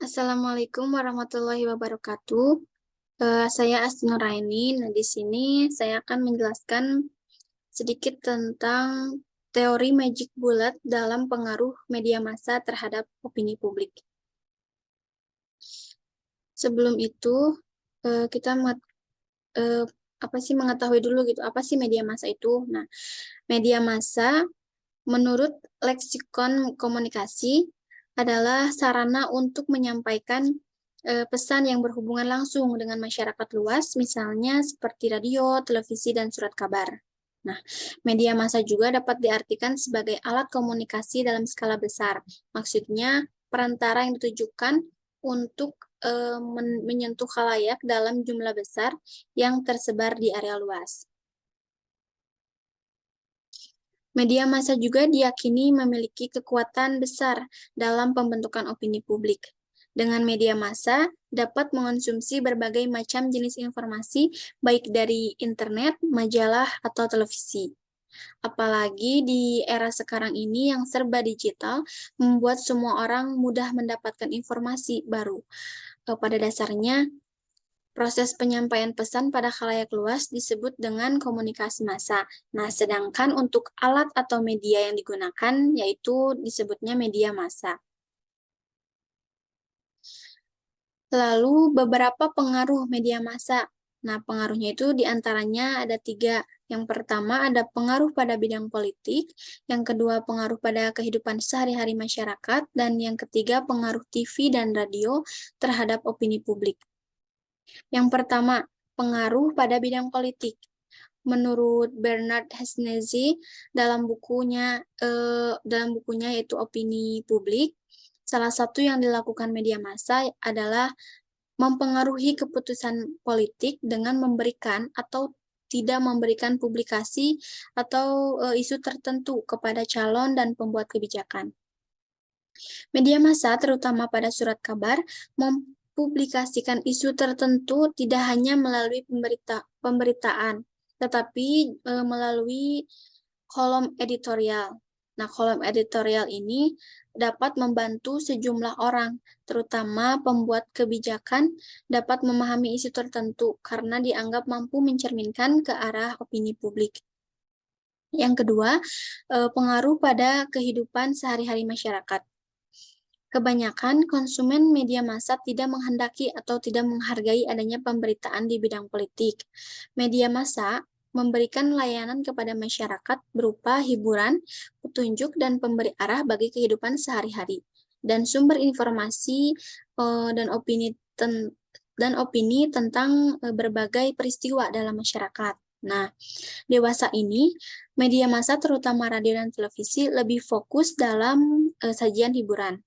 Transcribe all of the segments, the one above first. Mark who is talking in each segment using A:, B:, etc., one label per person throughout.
A: Assalamualaikum warahmatullahi wabarakatuh. Saya Asti Nuraini. Nah, di sini saya akan menjelaskan sedikit tentang teori magic bullet dalam pengaruh media massa terhadap opini publik. Sebelum itu, kita eh, apa sih mengetahui dulu gitu, apa sih media massa itu? Nah, media massa menurut leksikon komunikasi adalah sarana untuk menyampaikan pesan yang berhubungan langsung dengan masyarakat luas, misalnya seperti radio, televisi, dan surat kabar. Nah, media massa juga dapat diartikan sebagai alat komunikasi dalam skala besar. Maksudnya, perantara yang ditujukan untuk menyentuh khalayak dalam jumlah besar yang tersebar di area luas. Media massa juga diyakini memiliki kekuatan besar dalam pembentukan opini publik. Dengan media massa dapat mengonsumsi berbagai macam jenis informasi, baik dari internet, majalah, atau televisi. Apalagi di era sekarang ini yang serba digital, membuat semua orang mudah mendapatkan informasi baru. Pada dasarnya, proses penyampaian pesan pada khalayak luas disebut dengan komunikasi massa. Nah, sedangkan untuk alat atau media yang digunakan yaitu disebutnya media massa. Lalu beberapa pengaruh media massa. Nah, pengaruhnya itu diantaranya ada 3. Yang pertama ada pengaruh pada bidang politik, yang kedua pengaruh pada kehidupan sehari-hari masyarakat, dan yang ketiga pengaruh TV dan radio terhadap opini publik. Yang pertama, pengaruh pada bidang politik. Menurut Bernard Hasnezi dalam bukunya yaitu Opini Publik, salah satu yang dilakukan media massa adalah mempengaruhi keputusan politik dengan memberikan atau tidak memberikan publikasi atau isu tertentu kepada calon dan pembuat kebijakan. Media massa, terutama pada surat kabar, mempublikasikan isu tertentu tidak hanya melalui pemberitaan, tetapi melalui kolom editorial. Nah, kolom editorial ini dapat membantu sejumlah orang, terutama pembuat kebijakan, dapat memahami isu tertentu karena dianggap mampu mencerminkan ke arah opini publik. Yang kedua, pengaruh pada kehidupan sehari-hari masyarakat. Kebanyakan konsumen media massa tidak menghendaki atau tidak menghargai adanya pemberitaan di bidang politik. Media massa memberikan layanan kepada masyarakat berupa hiburan, petunjuk, dan pemberi arah bagi kehidupan sehari-hari, dan sumber informasi dan opini tentang berbagai peristiwa dalam masyarakat. Nah, dewasa ini, media massa terutama radio dan televisi lebih fokus dalam sajian hiburan.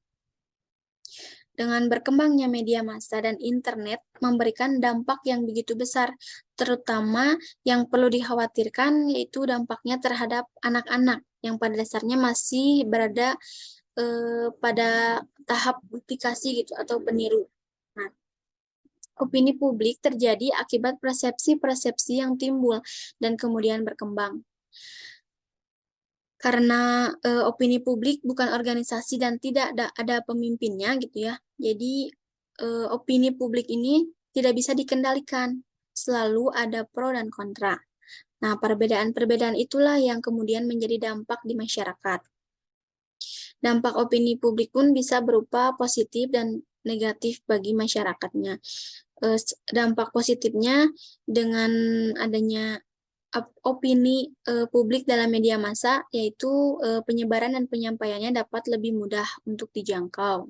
A: Dengan berkembangnya media massa dan internet memberikan dampak yang begitu besar, terutama yang perlu dikhawatirkan yaitu dampaknya terhadap anak-anak yang pada dasarnya masih berada pada tahap aplikasi gitu atau peniru. Nah, opini publik terjadi akibat persepsi-persepsi yang timbul dan kemudian berkembang. Karena opini publik bukan organisasi dan tidak ada pemimpinnya gitu ya. Jadi opini publik ini tidak bisa dikendalikan. Selalu ada pro dan kontra. Nah, perbedaan-perbedaan itulah yang kemudian menjadi dampak di masyarakat. Dampak opini publik pun bisa berupa positif dan negatif bagi masyarakatnya. Dampak positifnya dengan adanya opini publik dalam media massa, yaitu penyebaran dan penyampaiannya dapat lebih mudah untuk dijangkau.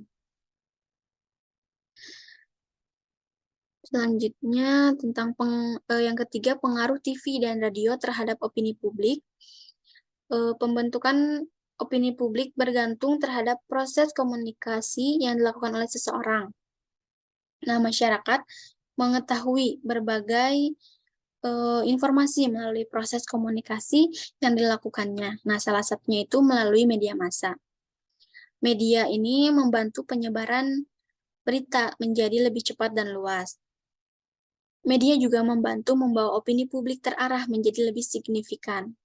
A: Selanjutnya, tentang yang ketiga, pengaruh TV dan radio terhadap opini publik. Pembentukan opini publik bergantung terhadap proses komunikasi yang dilakukan oleh seseorang. Nah, masyarakat mengetahui berbagai informasi melalui proses komunikasi yang dilakukannya. Nah, salah satunya itu melalui media massa. Media ini membantu penyebaran berita menjadi lebih cepat dan luas. Media juga membantu membawa opini publik terarah menjadi lebih signifikan.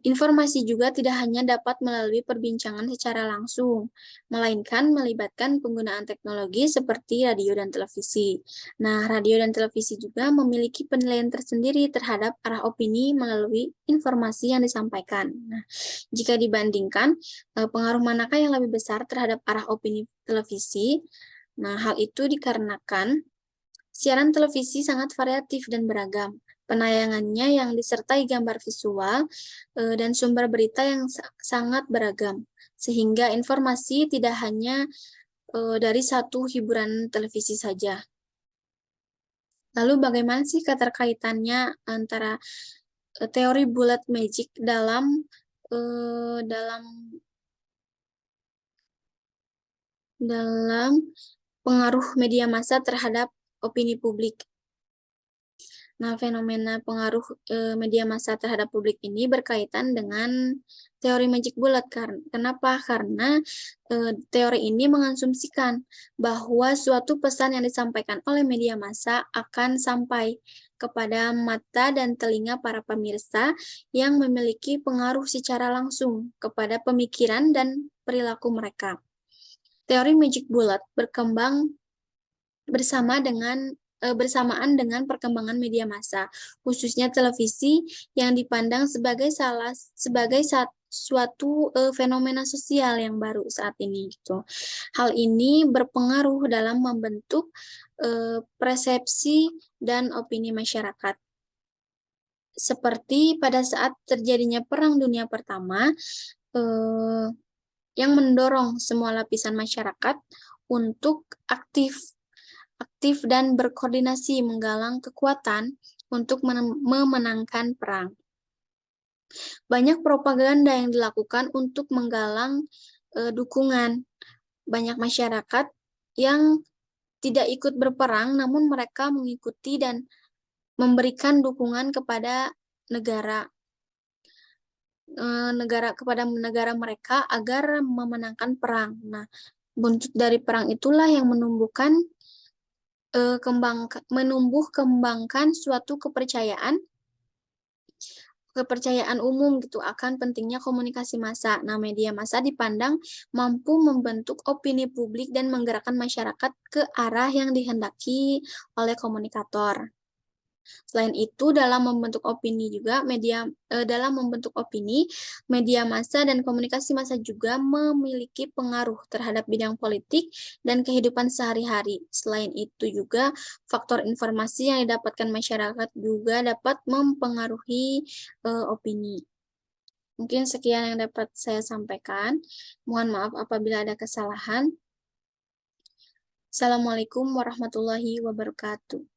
A: Informasi juga tidak hanya dapat melalui perbincangan secara langsung, melainkan melibatkan penggunaan teknologi seperti radio dan televisi. Nah, radio dan televisi juga memiliki penilaian tersendiri terhadap arah opini melalui informasi yang disampaikan. Nah, jika dibandingkan, pengaruh manakah yang lebih besar terhadap arah opini televisi? Nah, hal itu dikarenakan siaran televisi sangat variatif dan beragam. Penayangannya yang disertai gambar visual dan sumber berita yang sangat beragam, sehingga informasi tidak hanya dari satu hiburan televisi saja. Lalu bagaimana sih keterkaitannya antara teori bulat magic dalam pengaruh media massa terhadap opini publik? Nah, fenomena pengaruh media massa terhadap publik ini berkaitan dengan teori magic bullet. Kenapa? Karena teori ini mengasumsikan bahwa suatu pesan yang disampaikan oleh media massa akan sampai kepada mata dan telinga para pemirsa yang memiliki pengaruh secara langsung kepada pemikiran dan perilaku mereka. Teori magic bullet berkembang bersamaan dengan perkembangan media massa, khususnya televisi yang dipandang sebagai suatu fenomena sosial yang baru saat ini gitu. Hal ini berpengaruh dalam membentuk persepsi dan opini masyarakat. Seperti pada saat terjadinya Perang Dunia Pertama, yang mendorong semua lapisan masyarakat untuk aktif dan berkoordinasi menggalang kekuatan untuk memenangkan perang. Banyak propaganda yang dilakukan untuk menggalang dukungan. Banyak masyarakat yang tidak ikut berperang, namun mereka mengikuti dan memberikan dukungan kepada negara mereka agar memenangkan perang. Nah, buntut dari perang itulah yang menumbuh kembangkan suatu kepercayaan umum gitu akan pentingnya komunikasi massa. Nah, media massa dipandang mampu membentuk opini publik dan menggerakkan masyarakat ke arah yang dihendaki oleh komunikator. Selain itu, dalam membentuk opini, media massa dan komunikasi massa juga memiliki pengaruh terhadap bidang politik dan kehidupan sehari-hari. Selain itu juga, faktor informasi yang didapatkan masyarakat juga dapat mempengaruhi opini. Mungkin sekian yang dapat saya sampaikan. Mohon maaf apabila ada kesalahan. Assalamualaikum warahmatullahi wabarakatuh.